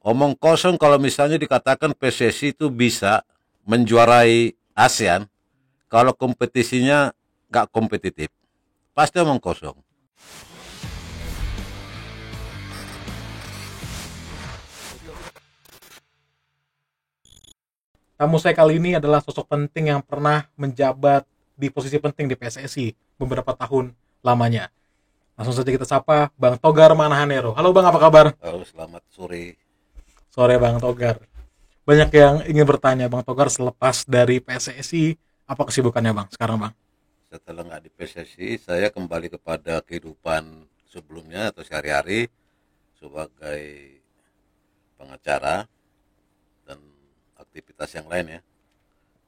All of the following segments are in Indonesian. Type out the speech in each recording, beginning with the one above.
omong kosong kalau misalnya dikatakan PSSI itu bisa menjuarai ASEAN kalau kompetisinya nggak kompetitif. Pasti omong kosong. Tamu saya kali ini adalah sosok penting yang pernah menjabat di posisi penting di PSSI beberapa tahun lamanya. Langsung saja kita sapa Bang Togar Manahanero. Halo Bang, apa kabar? Oh, selamat sore. Sore Bang Togar. Banyak yang ingin bertanya Bang Togar selepas dari PSSI, apa kesibukannya Bang sekarang Bang? Setelah nggak di PSSI, saya kembali kepada kehidupan sebelumnya atau sehari-hari sebagai pengacara dan aktivitas yang lain ya.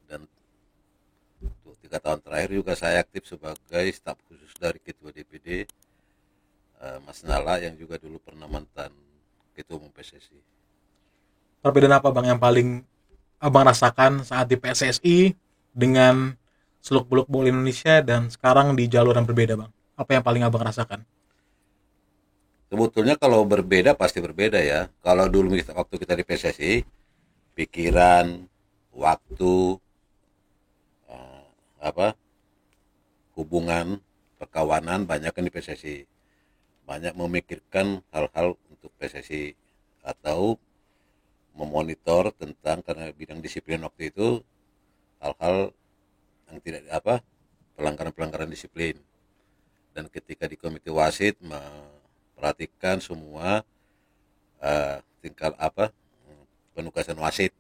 Dan untuk 3 tahun terakhir juga saya aktif sebagai staf khusus dari Ketua DPD Mas Nala yang juga dulu pernah mantan Ketua Umum PSSI. Perbedaan apa Bang yang paling Abang rasakan saat di PSSI dengan seluk-beluk bola Indonesia dan sekarang di jalur yang berbeda Bang? Apa yang paling Abang rasakan? Sebetulnya kalau berbeda pasti berbeda ya. Kalau dulu waktu kita di PSSI, pikiran, waktu, apa hubungan, perkawanan banyak kan di PSSI. Banyak memikirkan hal-hal untuk PSSI atau memonitor tentang karena bidang disiplin waktu itu hal-hal yang tidak pelanggaran-pelanggaran disiplin. Dan ketika di komite wasit memperhatikan semua tingkat penugasan wasit.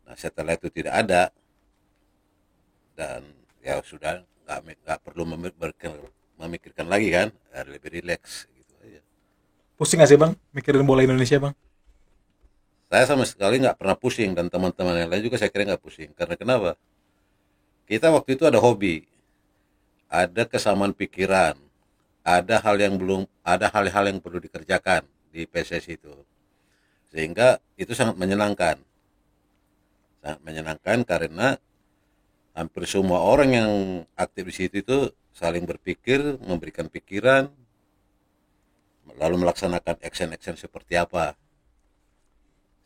Nah setelah itu tidak ada dan ya sudah nggak perlu memikirkan lagi kan, lebih rileks gitu aja. Pusing gak sih Bang mikirin bola Indonesia Bang? Saya sama sekali nggak pernah pusing dan teman-teman yang lain juga saya kira nggak pusing karena kenapa? Kita waktu itu ada hobi, ada kesamaan pikiran, ada hal-hal yang perlu dikerjakan di PSSI itu, sehingga itu sangat menyenangkan karena hampir semua orang yang aktif di situ itu saling berpikir, memberikan pikiran, lalu melaksanakan action-action seperti apa,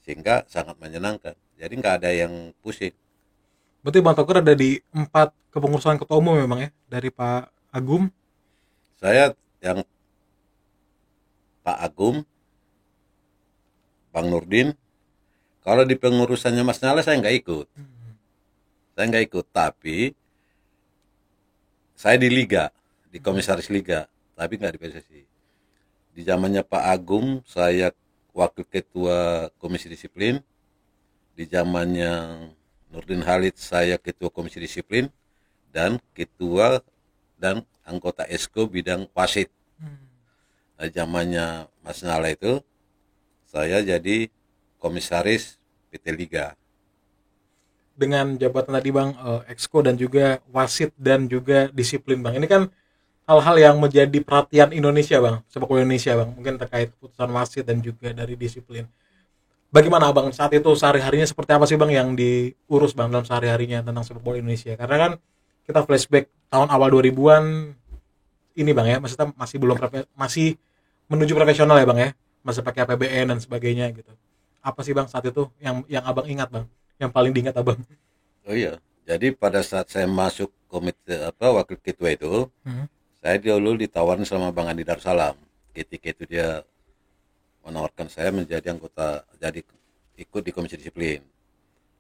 sehingga sangat menyenangkan. Jadi nggak ada yang pusing. Berarti Bang Togar ada di 4 kepengurusan ketua umum memang ya, dari Pak Agum. Saya yang Pak Agum, Bang Nurdin, kalau di pengurusannya Mas Nala saya nggak ikut, tapi saya di liga, di komisaris liga, tapi nggak di PSSI. Di zamannya Pak Agum, saya wakil ketua komisi disiplin. Di zamannya Nurdin Halid, saya ketua komisi disiplin dan ketua dan anggota Esko bidang wasit. Nah, zamannya Mas Nala itu, saya jadi komisaris PT Liga. Dengan jabatan tadi Bang, Exco dan juga wasit dan juga disiplin Bang. Ini kan hal-hal yang menjadi perhatian Indonesia Bang, sepak bola Indonesia Bang. Mungkin terkait keputusan wasit dan juga dari disiplin. Bagaimana Abang saat itu sehari-harinya seperti apa sih Bang yang diurus Bang dalam sehari-harinya tentang sepak bola Indonesia? Karena kan kita flashback tahun awal 2000-an ini Bang ya, maksudnya masih belum masih menuju profesional ya Bang ya. Masih pakai APBN dan sebagainya gitu. Apa sih Bang saat itu yang Abang ingat Bang? Yang paling diingat Abang? Oh iya, jadi pada saat saya masuk komite wakil ketua itu, Hmm. saya dulu ditawarin sama Bang Andi Darsalam. Ketika itu dia menawarkan saya menjadi anggota, jadi ikut di komisi disiplin.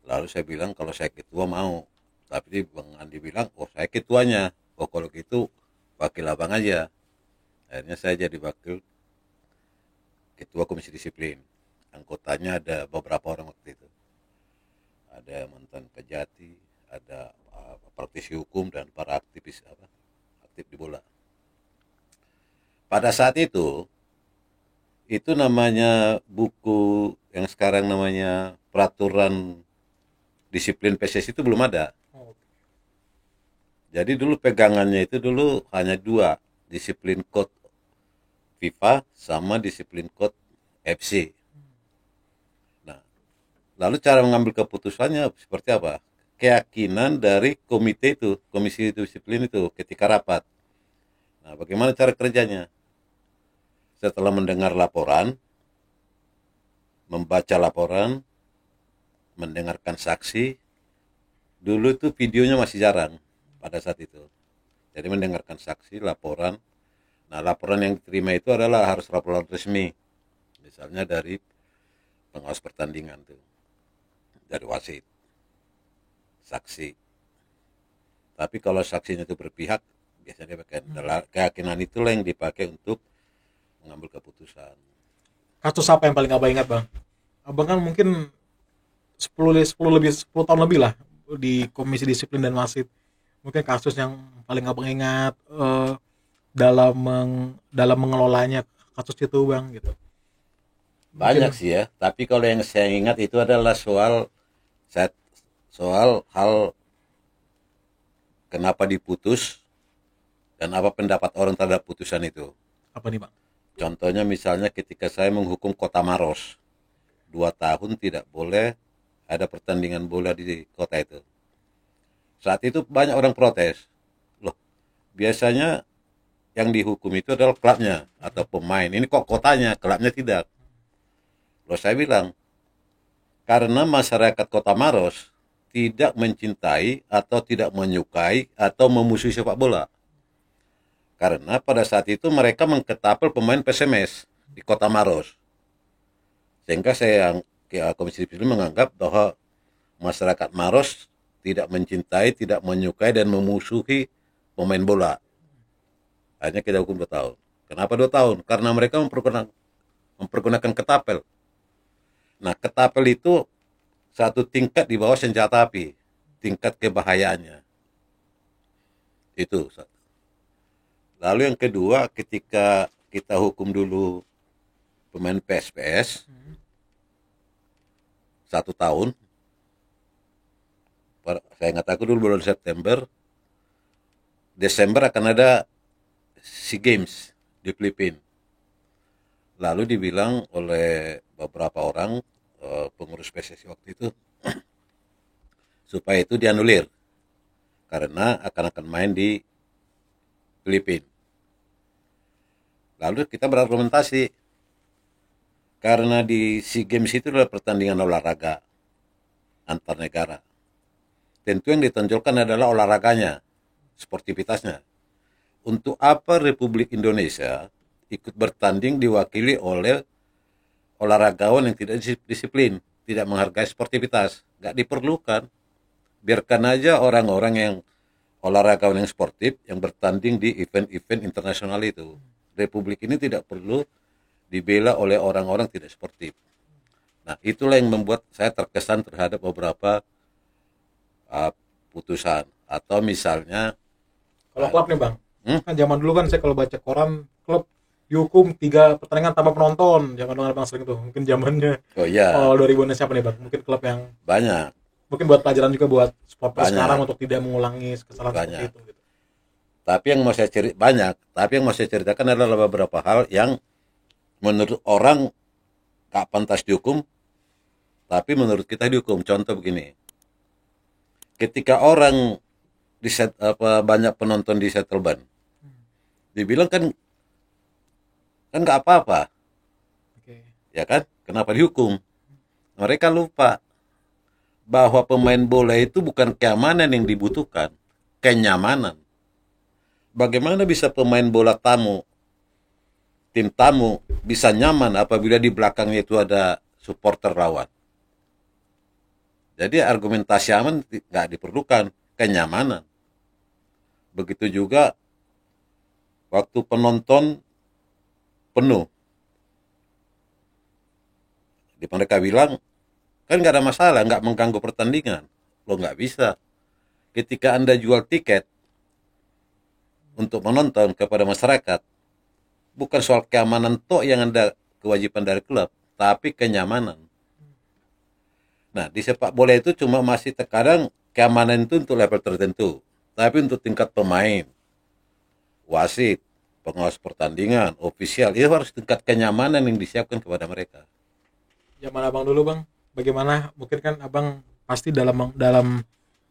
Lalu saya bilang kalau saya ketua mau, tapi Bang Andi bilang, oh saya ketuanya, oh kalau gitu wakil abang aja. Akhirnya saya jadi wakil ketua komisi disiplin. Anggotanya ada beberapa orang waktu itu, ada mantan Kejati, ada praktisi hukum dan para aktif di bola. Pada saat itu namanya buku yang sekarang namanya peraturan disiplin PSSI itu belum ada. Oh, Jadi dulu pegangannya itu dulu hanya dua, disiplin code FIFA sama disiplin code FC. Nah, lalu cara mengambil keputusannya seperti apa? Keyakinan dari komite itu, komisi disiplin itu ketika rapat. Nah, bagaimana cara kerjanya? Setelah mendengar laporan, membaca laporan, mendengarkan saksi. Dulu itu videonya masih jarang pada saat itu. Jadi mendengarkan saksi, laporan. Nah, laporan yang diterima itu adalah harus laporan resmi. Misalnya dari pengawas pertandingan tuh, dari wasit, saksi. Tapi kalau saksinya itu berpihak, biasanya pakai keyakinan itulah yang dipakai untuk mengambil keputusan. Kasus apa yang paling abang ingat bang? Abang kan mungkin 10 tahun lebih lah di komisi disiplin dan wasit. Mungkin kasus yang paling abang ingat dalam mengelolanya kasus itu bang gitu. Banyak sih ya, tapi kalau yang saya ingat itu adalah soal hal kenapa diputus dan apa pendapat orang terhadap putusan itu. Apa nih bang? Contohnya misalnya ketika saya menghukum Kota Maros 2 tahun tidak boleh ada pertandingan bola di kota itu. Saat itu banyak orang protes. Loh, biasanya yang dihukum itu adalah klubnya atau pemain. Ini kok kotanya, klubnya tidak. Loh, saya bilang, karena masyarakat Kota Maros tidak mencintai atau tidak menyukai atau memusuhi sepak bola. Karena pada saat itu mereka mengketapel pemain PSMS di Kota Maros. Sehingga saya Komisi Disiplin menganggap bahwa masyarakat Maros tidak mencintai, tidak menyukai dan memusuhi pemain bola. Akhirnya kita hukum 2 tahun. Kenapa 2 tahun? Karena mereka mempergunakan ketapel. Nah, ketapel itu satu tingkat di bawah senjata api, tingkat kebahayaannya. Itu satu. Lalu yang kedua, ketika kita hukum dulu pemain PSPS 1 tahun, saya ingat aku dulu bulan September, Desember akan ada SEA Games di Filipina. Lalu dibilang oleh beberapa orang pengurus PSSI waktu itu supaya itu dianulir karena akan main di Filipina. Lalu kita berargumentasi karena di SEA Games itu adalah pertandingan olahraga antar negara. Tentu yang ditonjolkan adalah olahraganya, sportivitasnya. Untuk apa Republik Indonesia ikut bertanding diwakili oleh olahragawan yang tidak disiplin, tidak menghargai sportivitas? Nggak diperlukan. Biarkan aja orang-orang yang olahragawan yang sportif yang bertanding di event-event internasional itu. Republik ini tidak perlu dibela oleh orang-orang tidak sportif. Nah, itulah yang membuat saya terkesan terhadap beberapa putusan. Atau misalnya Kalau klub nih bang, kan zaman dulu kan saya kalau baca koran klub dihukum 3 pertandingan tanpa penonton. Zaman dulu bang sering tuh. Mungkin zamannya oh iya, 2000-an siapa nih bang? Mungkin klub yang banyak. mungkin buat pelajaran juga buat supporter Banyak. sekarang untuk tidak mengulangi kesalahan Banyak. seperti itu. Gitu. Tapi yang mau saya ceritakan adalah beberapa hal yang menurut orang gak pantas dihukum, tapi menurut kita dihukum. Contoh begini, ketika orang banyak penonton di Settleban, dibilang kan nggak apa-apa, ya kan? Kenapa dihukum? Mereka lupa bahwa pemain bola itu bukan keamanan yang dibutuhkan, kenyamanan. Bagaimana bisa pemain bola tim tamu bisa nyaman apabila di belakangnya itu ada supporter lawan? Jadi argumentasi aman nggak diperlukan, kenyamanan. Begitu juga waktu penonton penuh. Mereka bilang, kan nggak ada masalah, nggak mengganggu pertandingan. Lo nggak bisa. Ketika Anda jual tiket untuk menonton kepada masyarakat, bukan soal keamanan toh yang Anda kewajiban dari klub, tapi kenyamanan. Nah, di sepak bola itu cuma masih terkadang keamanan itu untuk level tertentu. Tapi untuk tingkat pemain, wasit, pengawas pertandingan, ofisial, itu harus tingkat kenyamanan yang disiapkan kepada mereka. Zaman abang dulu bang, bagaimana? Mungkin kan abang pasti dalam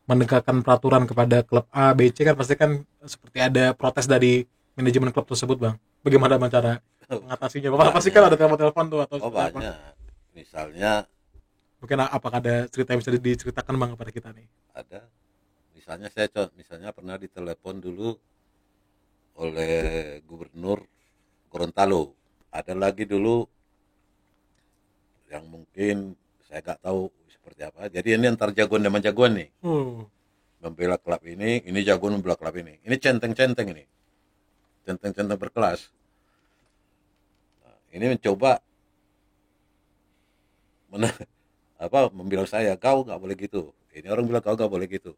menegakkan peraturan kepada klub A, B, C kan pasti kan seperti ada protes dari manajemen klub tersebut bang. Bagaimana bang cara mengatasinya? Bapak pasti kan ada telepon tuh atau banyak. Misalnya Mungkin apakah ada cerita yang bisa diceritakan bang kepada kita nih? ada, misalnya misalnya pernah ditelepon dulu oleh Gubernur Gorontalo. Ada lagi dulu yang mungkin saya nggak tahu seperti apa. Jadi ini antar jagoan sama jagoan nih, Oh, membela klub ini jagoan membela klub ini. Ini centeng-centeng ini, centeng-centeng berkelas. Ini mencoba men- membilang saya, kau nggak boleh gitu. Ini orang bilang kau nggak boleh gitu.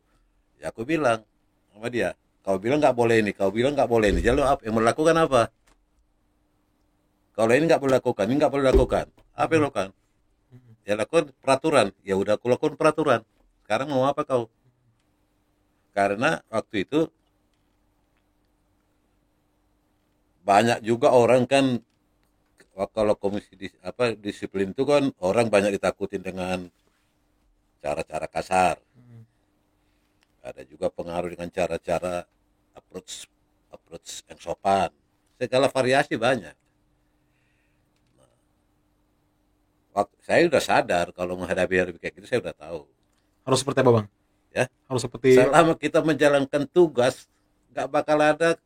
Ya aku bilang sama dia, kau bilang nggak boleh ini, kau bilang nggak boleh ini. Jadi lo yang melakukan apa? Kalau ini nggak boleh lakukan, ini nggak boleh lakukan. Apa yang lakukan? Ya lakukan peraturan. Ya udah aku lakukan peraturan. Sekarang mau apa kau? Karena waktu itu banyak juga orang kan, kalau disiplin itu kan orang banyak ditakutin dengan cara-cara kasar. Ada juga pengaruh dengan cara-cara approach approach yang sopan. Segala variasi banyak. Saya sudah sadar kalau menghadapi hari kayak gitu, saya sudah tahu. harus seperti apa bang? Ya, Harus seperti selama kita menjalankan tugas, nggak bakal ada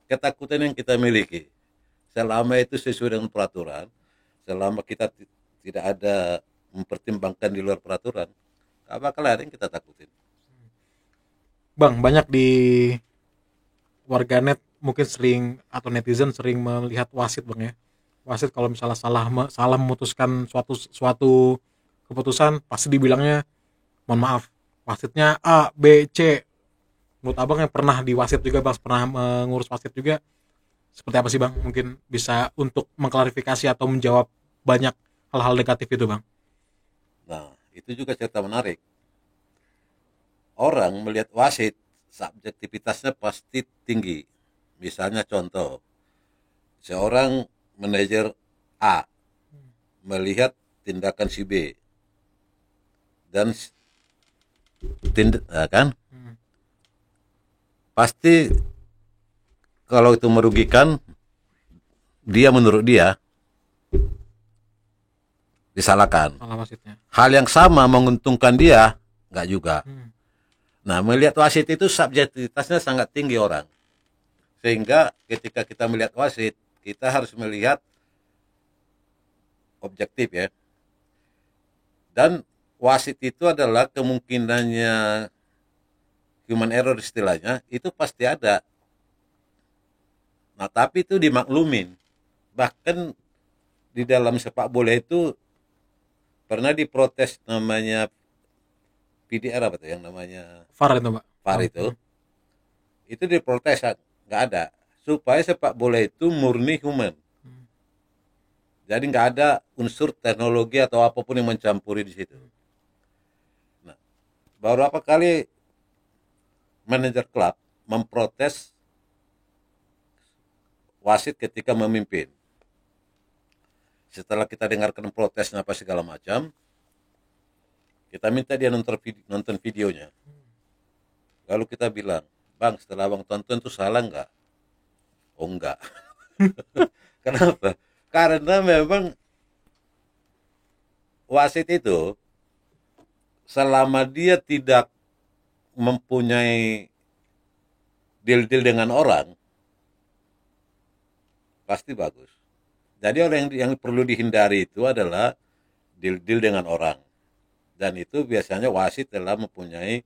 ketakutan yang kita miliki. Selama itu sesuai dengan peraturan, selama kita tidak ada mempertimbangkan di luar peraturan, nggak bakal ada yang kita takutin. bang, banyak di warganet mungkin sering atau netizen sering melihat wasit bang ya. Wasit kalau misalnya salah memutuskan suatu suatu keputusan pasti dibilangnya mohon maaf wasitnya A B C. Menurut abang yang pernah di wasit juga bang, pernah mengurus wasit juga, seperti apa sih bang? Mungkin bisa untuk mengklarifikasi atau menjawab banyak hal-hal negatif itu bang. Nah, itu juga cerita menarik. Orang melihat wasit, subjektivitasnya pasti tinggi. Misalnya contoh, seorang manajer A melihat tindakan si B dan kan pasti kalau itu merugikan dia, menurut dia disalahkan. Salah wasitnya. Hal yang sama menguntungkan dia nggak juga. Hmm. Nah, melihat wasit itu subjektivitasnya sangat tinggi orang. Sehingga ketika kita melihat wasit, kita harus melihat objektif ya. Dan wasit itu adalah kemungkinannya human error istilahnya, itu pasti ada. Nah, tapi itu dimaklumin. Bahkan di dalam sepak bola itu pernah diprotes namanya PDR apa tuh yang namanya VAR itu mbak. VAR itu diprotes nggak ada, supaya sepak bola itu murni human, jadi nggak ada unsur teknologi atau apapun yang mencampuri di situ. Nah, baru apa kali manajer klub memprotes wasit ketika memimpin. Setelah kita dengarkan protesnya apa segala macam, kita minta dia nonton videonya. Lalu kita bilang, bang, setelah abang tonton itu salah nggak? Oh enggak. Kenapa? Karena memang wasit itu selama dia tidak mempunyai deal-deal dengan orang, pasti bagus. Jadi orang yang perlu dihindari itu adalah deal-deal dengan orang. Dan itu biasanya wasit telah mempunyai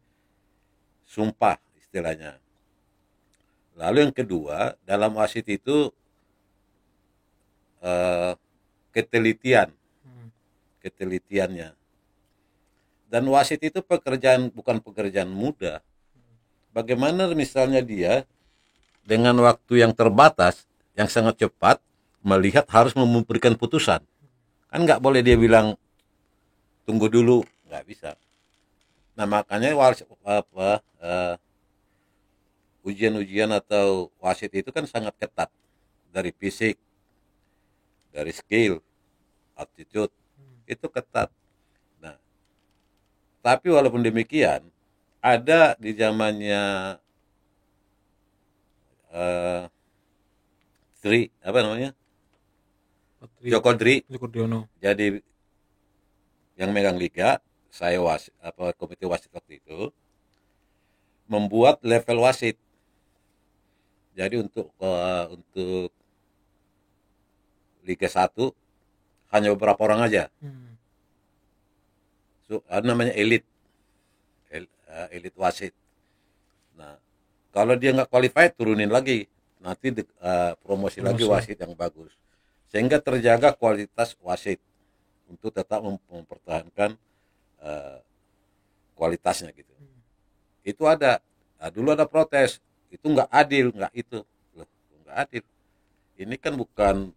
sumpah istilahnya. Lalu yang kedua, dalam wasit itu ketelitiannya. Dan wasit itu bukan pekerjaan mudah. Bagaimana misalnya dia dengan waktu yang terbatas, yang sangat cepat, melihat harus memberikan putusan. Kan nggak boleh dia bilang tunggu dulu, nggak bisa. Nah makanya ujian-ujian atau wasit itu kan sangat ketat, dari fisik, dari skill, attitude, itu ketat. Nah, tapi walaupun demikian, ada di zamannya Tri, apa namanya, Joko Dri, Joko Driono. jadi yang megang liga, saya komite wasit waktu itu membuat level wasit. Jadi untuk Liga 1 hanya beberapa orang aja. Namanya elit wasit. Nah, kalau dia nggak qualified turunin lagi, nanti promosi lagi wasit yang bagus, sehingga terjaga kualitas wasit untuk tetap mempertahankan kualitasnya gitu. Itu ada. Nah, dulu ada protes, itu nggak adil, nggak adil. Ini kan bukan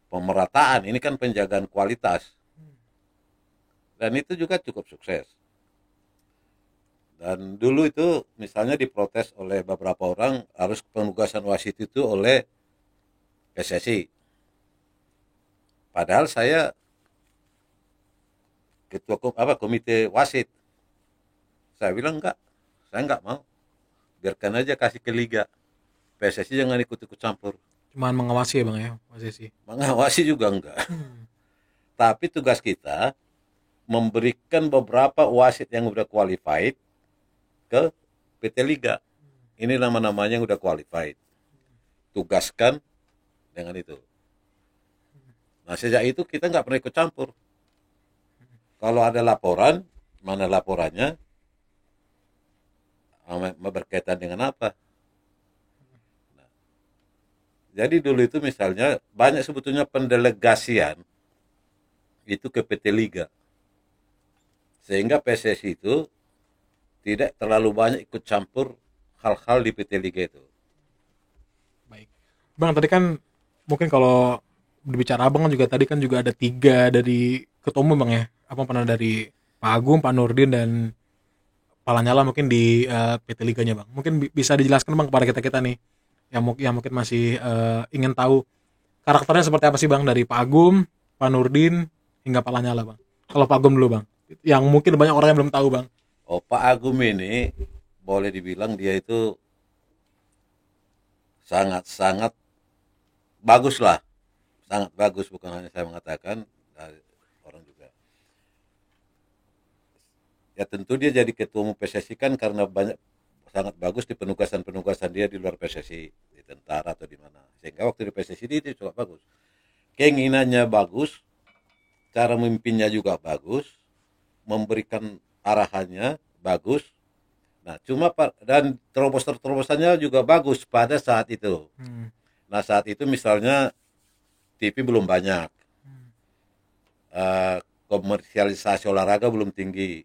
pemerataan, ini kan penjagaan kualitas. Dan itu juga cukup sukses. Dan dulu itu misalnya diprotes oleh beberapa orang, harus penugasan wasit itu oleh PSSI. Padahal saya ketua komite wasit. Saya bilang enggak, saya enggak mau. Biarkan aja kasih ke liga. PSSI jangan ikut-ikut campur. Cuman mengawasi ya Bang ya, PSSI. Mengawasi juga enggak. Tapi tugas kita memberikan beberapa wasit yang udah qualified ke PT Liga. Ini nama-namanya yang udah qualified. Tugaskan dengan itu. Nah, sejak itu kita nggak pernah ikut campur. Kalau ada laporan, mana laporannya, berkaitan dengan apa. Nah, jadi dulu itu misalnya banyak sebetulnya pendelegasian itu ke PT Liga. Sehingga PSSI itu tidak terlalu banyak ikut campur hal-hal di PT Liga itu. Baik. Bang, tadi kan mungkin kalau berbicara Abang kan juga tadi kan juga ada 3 dari ketua umum Bang ya. Apa pernah dari Pak Agung, Pak Nurdin dan Pak Lanyala mungkin di PT Liganya Bang. Mungkin bisa dijelaskan Bang kepada kita-kita nih yang mungkin masih ingin tahu karakternya seperti apa sih Bang dari Pak Agung, Pak Nurdin hingga Pak Lanyala Bang. Kalau Pak Agung dulu Bang. Yang mungkin banyak orang yang belum tahu Bang. Oh, Pak Agung ini boleh dibilang dia itu sangat-sangat bagus lah. Sangat bagus, bukan hanya saya mengatakan, orang juga. Ya tentu dia jadi ketua umum PSSI kan karena sangat bagus di penugasan-penugasan dia di luar PSSI, di tentara atau di mana. Sehingga waktu di PSSI dia itu cukup bagus. Keinginannya bagus, cara memimpinnya juga bagus, memberikan arahannya bagus. Nah, dan terobosan-terobosannya juga bagus pada saat itu. Nah, saat itu misalnya TV belum banyak, komersialisasi olahraga belum tinggi,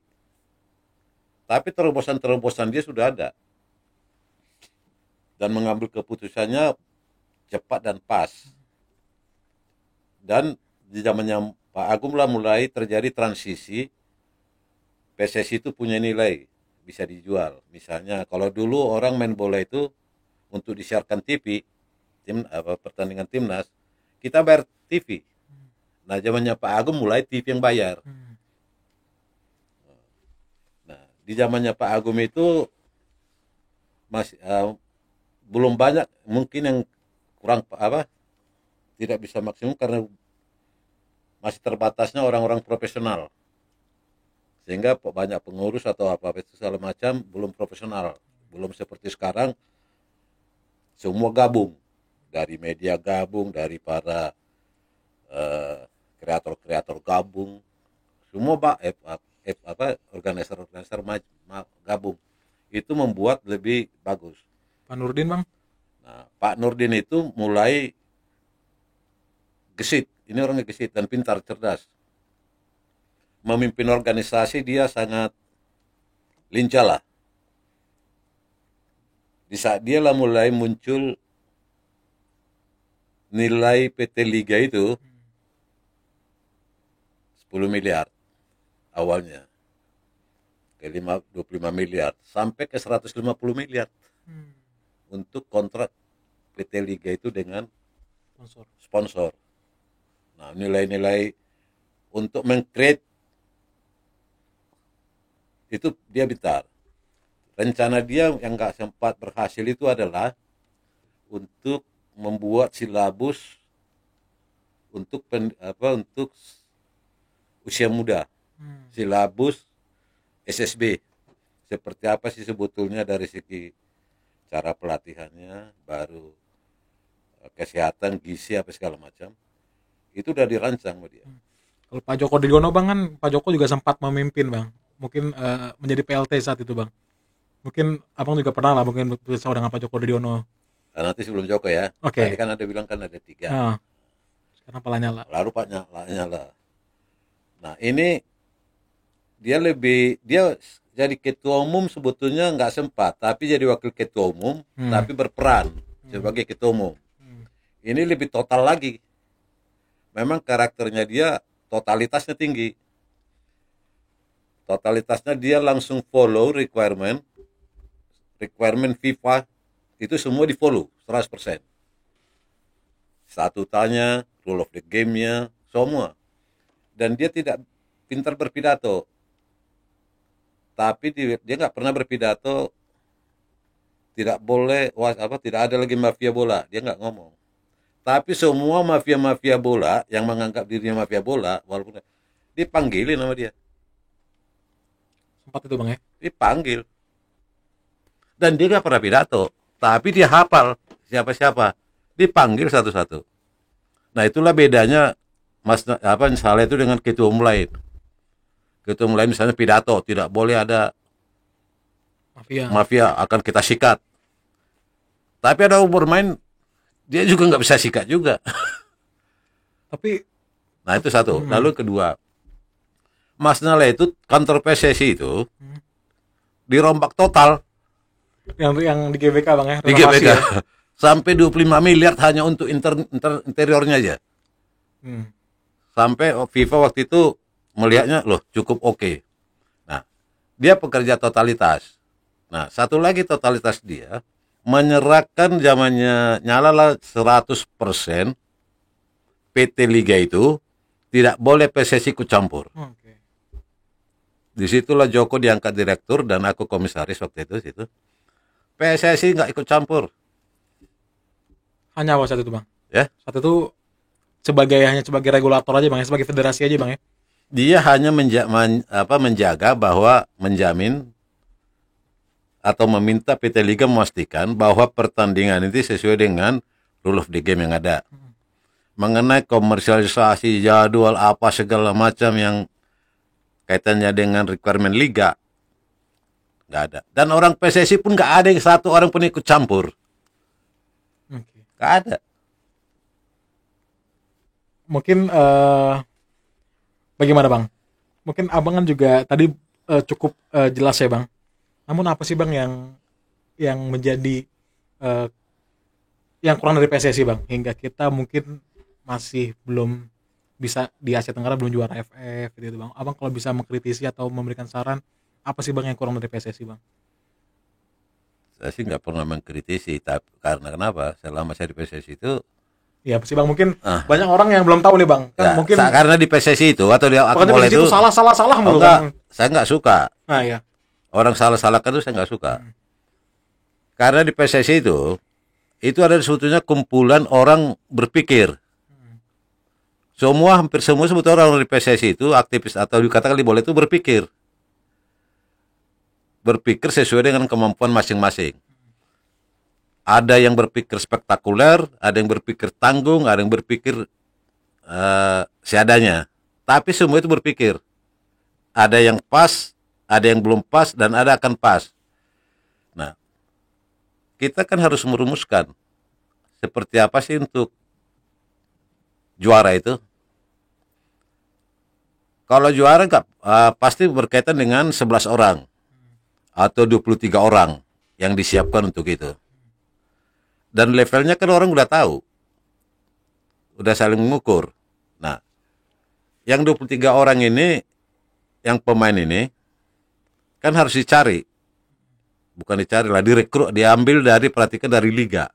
tapi terobosan-terobosan dia sudah ada, dan mengambil keputusannya cepat dan pas. Dan di zamannya Pak Agung lah mulai terjadi transisi, PSSI itu punya nilai, bisa dijual. Misalnya kalau dulu orang main bola itu untuk disiarkan TV, pertandingan timnas, kita bayar TV. Nah, zamannya Pak Agung mulai TV yang bayar. Nah, di zamannya Pak Agung itu masih belum banyak, mungkin yang kurang tidak bisa maksimum karena masih terbatasnya orang-orang profesional, sehingga banyak pengurus atau apa itu segala macam belum profesional, belum seperti sekarang semua gabung, dari media gabung, dari para kreator-kreator gabung, semua organizer gabung, itu membuat lebih bagus. Pak Nurdin Bang. Nah, Pak Nurdin itu mulai gesit, ini orangnya gesit dan pintar, cerdas. Memimpin organisasi dia sangat lincah lah. Di saat dia lah mulai muncul nilai PT Liga itu 10 miliar awalnya, ke 25 miliar sampai ke 150 miliar untuk kontrak PT Liga itu dengan sponsor. Nah, nilai-nilai untuk meng-create itu dia pintar. Rencana dia yang nggak sempat berhasil itu adalah untuk membuat silabus untuk usia muda. silabus SSB. Seperti apa sih sebetulnya dari segi cara pelatihannya, baru kesehatan, gizi apa segala macam. Itu udah dirancang sama dia. Kalau Pak Joko Driono bang kan, Pak Joko juga sempat memimpin bang, mungkin menjadi PLT saat itu bang. Mungkin abang juga pernah lah mungkin bersama dengan Pak Joko Driono. Nah, nanti sebelum Joko ya. Oke. Tadi kan ada bilang kan ada 3. Nah, sekarang Pak Lanyala. Lalu Pak Nyala. Nah ini dia jadi ketua umum sebetulnya nggak sempat, tapi jadi wakil ketua umum, tapi berperan sebagai ketua umum. Ini lebih total lagi. Memang karakternya dia totalitasnya tinggi. Totalitasnya dia langsung follow requirement FIFA itu semua di follow 100%. Statutanya, rule of the game-nya, semua. Dan dia tidak pintar berpidato. Tapi dia nggak pernah berpidato tidak boleh tidak ada lagi mafia bola, dia nggak ngomong. Tapi semua mafia bola yang menganggap dirinya mafia bola, walaupun dipanggilin sama dia. Sempat itu bang ya? Dipanggil. Dan dia nggak pernah pidato, tapi dia hafal siapa-siapa. Dipanggil satu-satu. Nah itulah bedanya misalnya itu dengan ketua umum lain. Ketua umum lain misalnya pidato, tidak boleh ada mafia akan kita sikat. Tapi ada bermain, dia juga nggak bisa sikat juga. Tapi, nah itu satu. Lalu kedua, Mas Nala itu kantor PSSI itu dirombak total. Yang di GBK bang ya? Di GBK ya? Sampai 25 miliar hanya untuk interiornya aja. Sampai FIFA waktu itu melihatnya loh cukup oke. Nah dia pekerja totalitas. Nah satu lagi totalitas dia menyerahkan zamannya Nyala 100% PT Liga itu tidak boleh PSSI ikut campur. Disitulah Joko diangkat direktur dan aku komisaris waktu itu situ. PSSI nggak ikut campur. Hanya apa saat itu bang? Ya. Saat itu hanya sebagai regulator aja bang ya, sebagai federasi aja bang ya. Dia hanya menjaga bahwa menjamin atau meminta PT Liga memastikan bahwa pertandingan itu sesuai dengan rule of the game yang ada. Mengenai komersialisasi jadwal apa segala macam yang kaitannya dengan requirement Liga nggak ada. Dan orang PSSI pun nggak ada yang satu orang pun ikut campur. Nggak ada. Mungkin bagaimana bang? Mungkin abang kan juga tadi cukup jelas ya bang. Namun apa sih bang yang menjadi yang kurang dari PSSI bang, hingga kita mungkin masih belum bisa di Asia Tenggara, belum juara AFF gitu bang. Abang kalau bisa mengkritisi atau memberikan saran, apa sih bang yang kurang dari PSSI bang? Saya sih nggak pernah mengkritisi, tapi karena kenapa? Selama saya di PSSI itu ya pasti bang, mungkin banyak orang yang belum tahu nih bang kan, mungkin karena di PSSI itu atau di bola itu salah mulu kan. Saya nggak suka. Nah ya. Orang salah-salahkan itu saya nggak suka. Karena di PSSI itu ada sebetulnya kumpulan orang berpikir. Hampir semua sebetulnya orang di PSSI itu aktivis atau dikatakan di bola itu berpikir. Berpikir sesuai dengan kemampuan masing-masing. Ada yang berpikir spektakuler, ada yang berpikir tanggung, ada yang berpikir seadanya. Tapi semua itu berpikir. Ada yang pas, ada yang belum pas, dan ada akan pas. Nah, kita kan harus merumuskan seperti apa sih untuk juara itu. Kalau juara pasti berkaitan dengan 11 orang atau 23 orang yang disiapkan untuk itu. Dan levelnya kan orang udah tahu. Udah saling mengukur. Nah, yang 23 orang ini, yang pemain ini, kan harus dicari. Bukan dicari lah, direkrut, diambil perhatikan dari liga.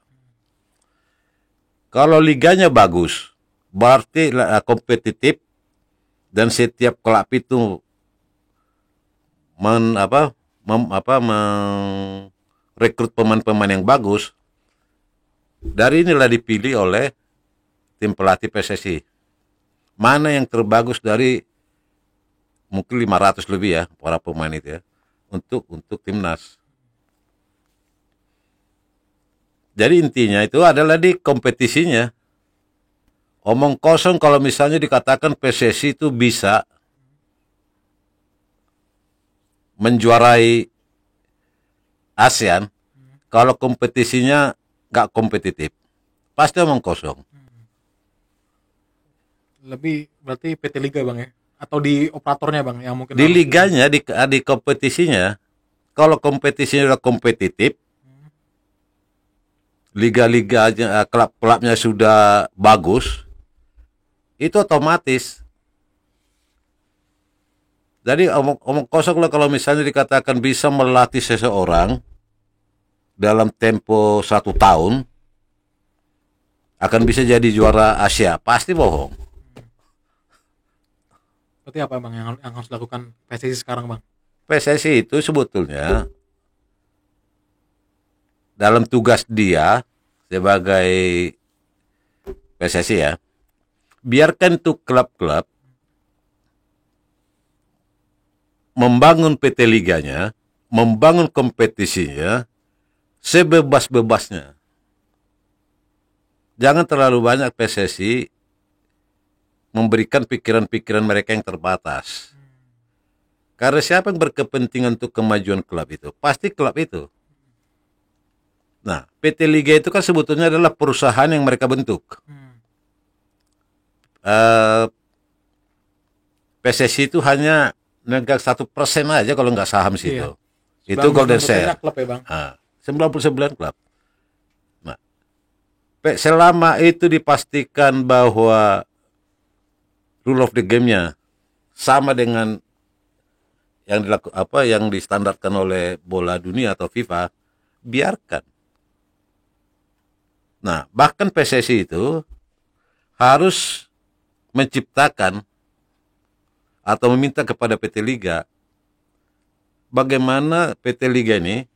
Kalau liganya bagus, berarti kompetitif, dan setiap klub itu merekrut pemain-pemain yang bagus. Dari inilah dipilih oleh tim pelatih PSSI. Mana yang terbagus dari mungkin 500 lebih ya para pemain itu ya untuk timnas. Jadi intinya itu adalah di kompetisinya. Omong kosong kalau misalnya dikatakan PSSI itu bisa menjuarai ASEAN kalau kompetisinya nggak kompetitif, pasti omong kosong. Lebih berarti PT Liga bang ya, atau di operatornya bang yang mungkin Di harus liganya, di kompetisinya, kalau kompetisinya udah kompetitif, liga-liganya, klub-klubnya sudah bagus, itu otomatis. Jadi omong kosong lah kalau misalnya dikatakan bisa melatih seseorang dalam tempo 1 tahun akan bisa jadi juara Asia, pasti bohong. berarti apa bang yang harus dilakukan PSSI sekarang bang? PSSI itu sebetulnya dalam tugas dia sebagai PSSI ya, biarkan tuh klub-klub membangun PT Liganya, membangun kompetisinya sebebas-bebasnya. Jangan terlalu banyak PSSI memberikan pikiran-pikiran mereka yang terbatas. Karena siapa yang berkepentingan untuk kemajuan klub itu? Pasti klub itu. Nah, PT Liga itu kan sebetulnya adalah perusahaan yang mereka bentuk. PSSI itu hanya megang 1% aja kalau nggak saham situ. Iya. Itu golden share. Klub ya bang. 99 klub. Nah, selama itu dipastikan bahwa rule of the game-nya sama dengan yang distandarkan oleh bola dunia atau FIFA, biarkan. Nah, bahkan PSSI itu harus menciptakan atau meminta kepada PT Liga bagaimana PT Liga ini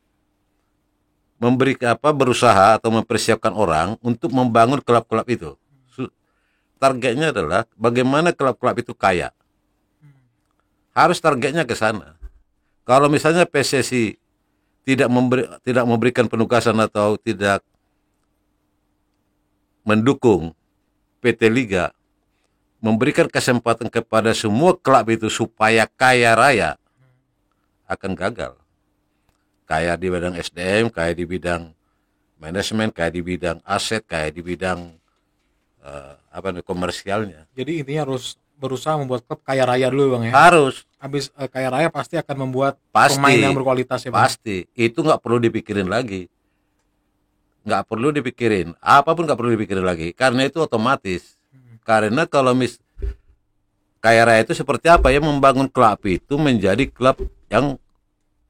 berusaha atau mempersiapkan orang untuk membangun klub-klub itu. Targetnya adalah bagaimana klub-klub itu kaya. Harus targetnya ke sana. Kalau misalnya PSSI tidak memberikan penugasan atau tidak mendukung PT Liga, memberikan kesempatan kepada semua klub itu supaya kaya raya, akan gagal. Kaya di bidang SDM, kaya di bidang manajemen, kaya di bidang aset, kaya di bidang komersialnya. Jadi intinya harus berusaha membuat klub kaya raya dulu bang ya. Harus. Habis kaya raya pasti akan membuat Pasti, pemain yang berkualitas ya bang. Pasti. Itu nggak perlu dipikirin lagi. Nggak perlu dipikirin. Apapun nggak perlu dipikirin lagi. Karena itu otomatis. Karena kalau kaya raya itu seperti apa ya, membangun klub itu menjadi klub yang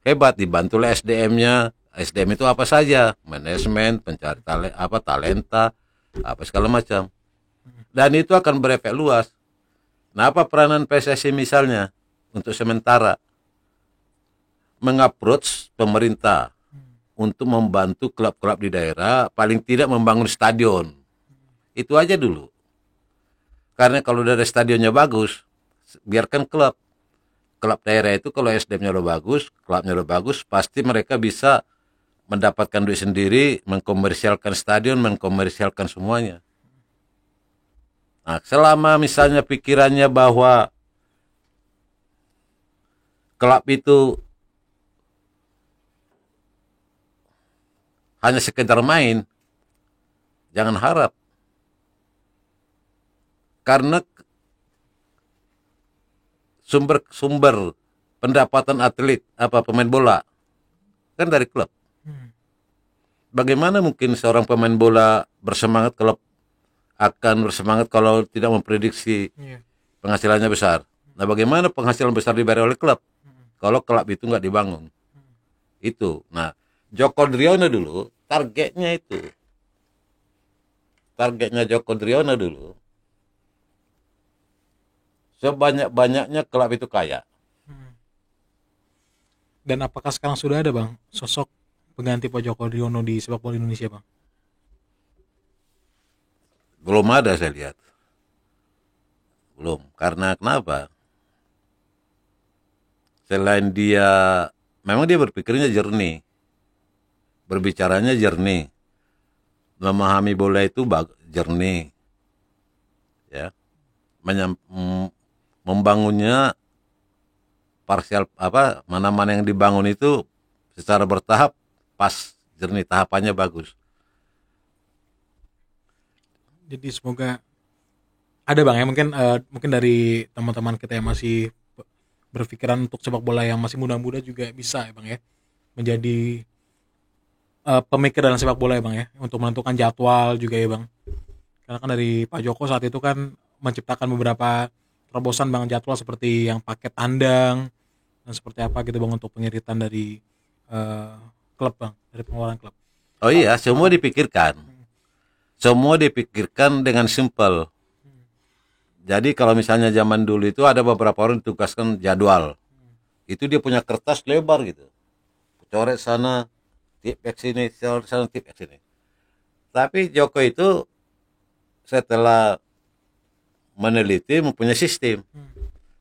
hebat, dibantu oleh SDM-nya. SDM itu apa saja? Manajemen, pencari talenta, apa segala macam. Dan itu akan berefek luas. Nah, apa peranan PSSI misalnya untuk sementara mengapproach pemerintah untuk membantu klub-klub di daerah, paling tidak membangun stadion. Itu aja dulu. Karena kalau dari stadionnya bagus, biarkan klub daerah itu kalau SDM-nya lo bagus, klubnya lo bagus, pasti mereka bisa mendapatkan duit sendiri, mengkomersialkan stadion, mengkomersialkan semuanya. Nah, selama misalnya pikirannya bahwa klub itu hanya sekedar main, jangan harap. Karena sumber pendapatan atlet, pemain bola, kan dari klub. Bagaimana mungkin seorang pemain bola bersemangat kalau tidak memprediksi penghasilannya besar? Nah, bagaimana penghasilan besar dibayar oleh klub kalau klub itu nggak dibangun? Itu. Nah, Joko Driono dulu targetnya Joko Driono dulu sebanyak-banyaknya klub itu kaya. Dan apakah sekarang sudah ada bang sosok pengganti Pak Joko Driono di sepak bola Indonesia bang? Belum ada saya lihat. Belum. Karena kenapa? Selain dia, memang dia berpikirnya jernih, berbicaranya jernih, memahami bola itu jernih, ya, membangunnya parsial apa mana-mana yang dibangun itu secara bertahap pas jernih, tahapannya bagus. Jadi semoga ada bang ya, mungkin dari teman-teman kita yang masih berpikiran untuk sepak bola yang masih muda-muda juga bisa ya bang ya, menjadi pemikir dalam sepak bola ya bang ya, untuk menentukan jadwal juga ya bang. Karena kan dari Pak Joko saat itu kan menciptakan beberapa terobosan bang, jadwal seperti yang paket tandang dan seperti apa gitu bang, untuk pengiritan dari klub bang, dari pengeluaran klub. Oh iya, semua dipikirkan dengan simpel. Jadi kalau misalnya zaman dulu itu ada beberapa orang ditugaskan jadwal, itu dia punya kertas lebar gitu, coret sana, tip X sini, coret sana, tip X sini. Tapi Joko itu setelah meneliti mempunyai sistem.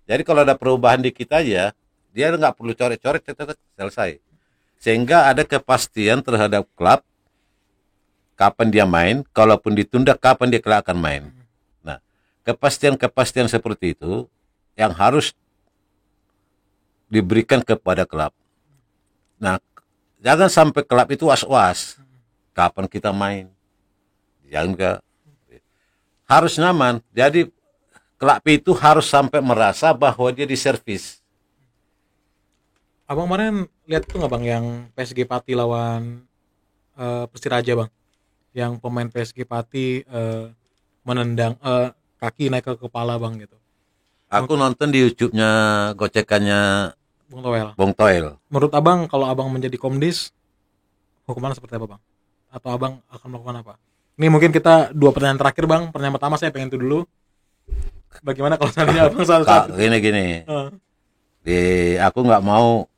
Jadi kalau ada perubahan dikit aja, dia nggak perlu coret-coret, selesai. Sehingga ada kepastian terhadap klub kapan dia main, kalaupun ditunda kapan dia akan main. Nah, kepastian-kepastian seperti itu yang harus diberikan kepada klub. Nah, jangan sampai klub itu was-was kapan kita main. Jangan, harus nyaman. Jadi klub itu harus sampai merasa bahwa dia diservis. Abang kemarin lihat tuh nggak bang yang PSG Pati lawan Persiraja bang, yang pemain PSG Pati menendang kaki naik ke kepala bang gitu. Aku nonton di YouTube-nya gocekannya Bung Toel. Bung Toel. Menurut abang, kalau abang menjadi komdis, hukuman seperti apa bang? Atau abang akan melakukan apa? Ini mungkin kita 2 pertanyaan terakhir bang. Pertanyaan pertama saya pengen itu dulu. Bagaimana kalau seandainya abang saat Gini. Aku nggak mau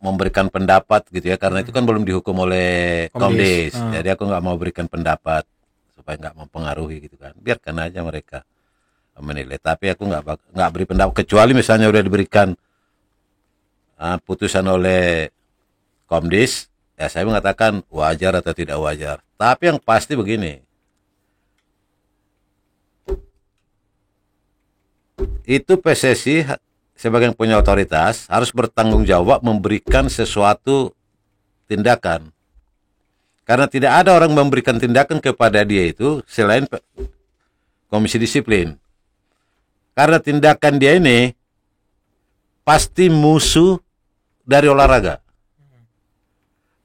memberikan pendapat gitu ya, karena itu kan belum dihukum oleh Komdis. Jadi aku nggak mau berikan pendapat supaya nggak mempengaruhi gitu kan. Biarkan aja mereka menilai. Tapi aku nggak beri pendapat, kecuali misalnya udah diberikan putusan oleh Komdis, ya saya mengatakan wajar atau tidak wajar. Tapi yang pasti begini, itu PSSI sebagai yang punya otoritas harus bertanggung jawab memberikan sesuatu tindakan. Karena tidak ada orang memberikan tindakan kepada dia itu selain komisi disiplin. Karena tindakan dia ini pasti musuh dari olahraga.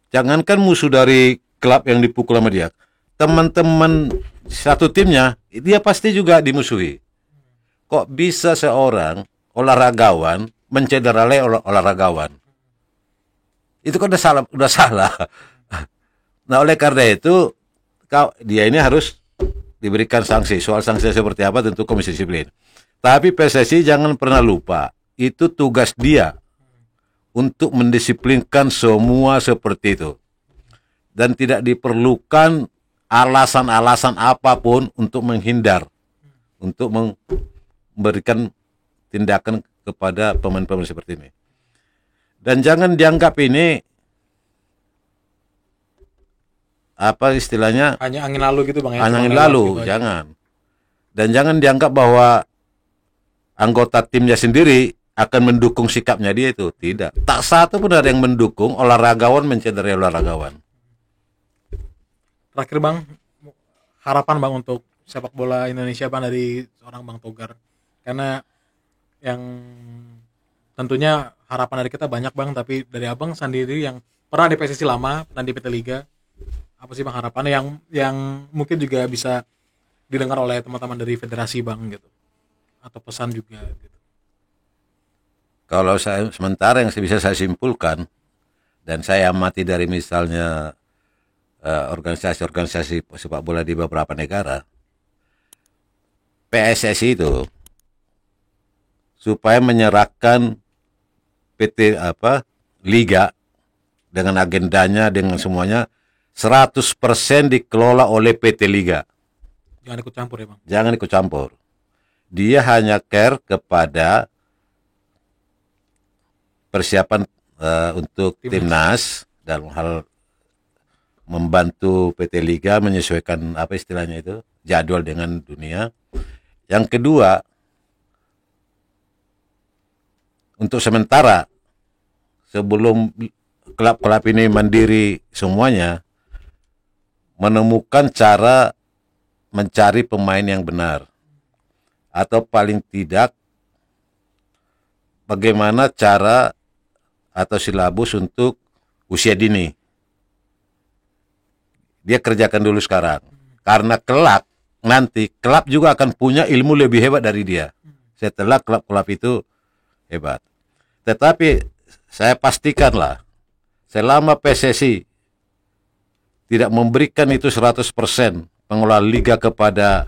Jangankan musuh dari klub yang dipukul sama dia, teman-teman satu timnya dia pasti juga dimusuhi. Kok bisa seorang olahragawan mencederai olahragawan? Itu kan udah salah. Nah, oleh karena itu dia ini harus diberikan sanksi. Soal sanksi seperti apa tentu komisi disiplin. Tapi PSSI jangan pernah lupa, itu tugas dia untuk mendisiplinkan semua seperti itu. Dan tidak diperlukan alasan-alasan apapun untuk menghindar, untuk memberikan tindakan kepada pemain-pemain seperti ini. Dan jangan dianggap ini apa istilahnya, hanya angin lalu gitu bang ya. Angin lalu, gitu jangan. Dan jangan dianggap bahwa anggota timnya sendiri akan mendukung sikapnya dia itu. Tidak. Tak satu pun ada yang mendukung olahragawan mencederai olahragawan. Terakhir bang, harapan bang untuk sepak bola Indonesia bang dari seorang Bang Togar. Karena yang tentunya harapan dari kita banyak bang, tapi dari abang sendiri yang pernah di PSSI lama dan di PT Liga, apa sih bang harapannya yang mungkin juga bisa didengar oleh teman-teman dari federasi bang gitu, atau pesan juga gitu? Kalau saya sementara yang bisa saya simpulkan, dan saya amati dari misalnya organisasi-organisasi sepak bola di beberapa negara, PSSI itu supaya menyerahkan PT Liga dengan agendanya, dengan semuanya 100% dikelola oleh PT Liga. Jangan ikut campur ya bang. Jangan ikut campur. Dia hanya care kepada persiapan untuk timnas dalam hal membantu PT Liga menyesuaikan apa istilahnya itu jadwal dengan dunia. Yang kedua, untuk sementara sebelum klub-klub ini mandiri semuanya, menemukan cara mencari pemain yang benar, atau paling tidak bagaimana cara atau silabus untuk usia dini. Dia kerjakan dulu sekarang, karena kelak nanti klub juga akan punya ilmu lebih hebat dari dia setelah klub-klub itu hebat. Tetapi saya pastikanlah, selama PSSI tidak memberikan itu 100% pengelola liga kepada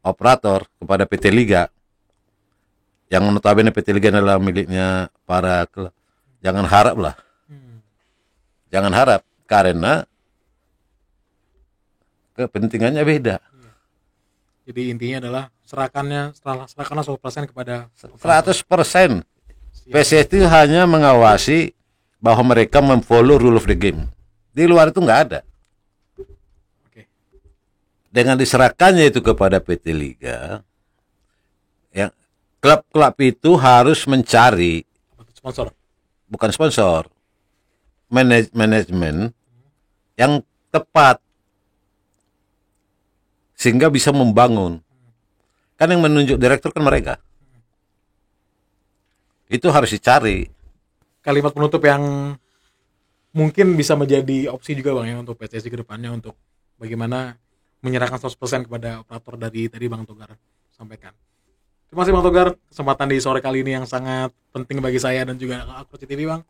operator, kepada PT Liga, yang notabene PT Liga adalah miliknya para klub, jangan harap lah. Jangan harap, karena kepentingannya beda. Jadi intinya adalah serahkanlah 100% kepada 100%. PSSI hanya mengawasi bahwa mereka memfollow rule of the game. Di luar itu nggak ada. Oke. Dengan diserahkannya itu kepada PT Liga, yang klub-klub itu harus mencari Sponsor. bukan sponsor, manajemen yang tepat sehingga bisa membangun. Kan yang menunjuk direktur kan mereka. Itu harus dicari. Kalimat penutup yang mungkin bisa menjadi opsi juga Bang ya untuk PSSI ke depannya untuk bagaimana menyerahkan 100% kepada operator dari tadi Bang Togar sampaikan. Terima kasih Bang Togar, kesempatan di sore kali ini yang sangat penting bagi saya dan juga Akurusi TV Bang.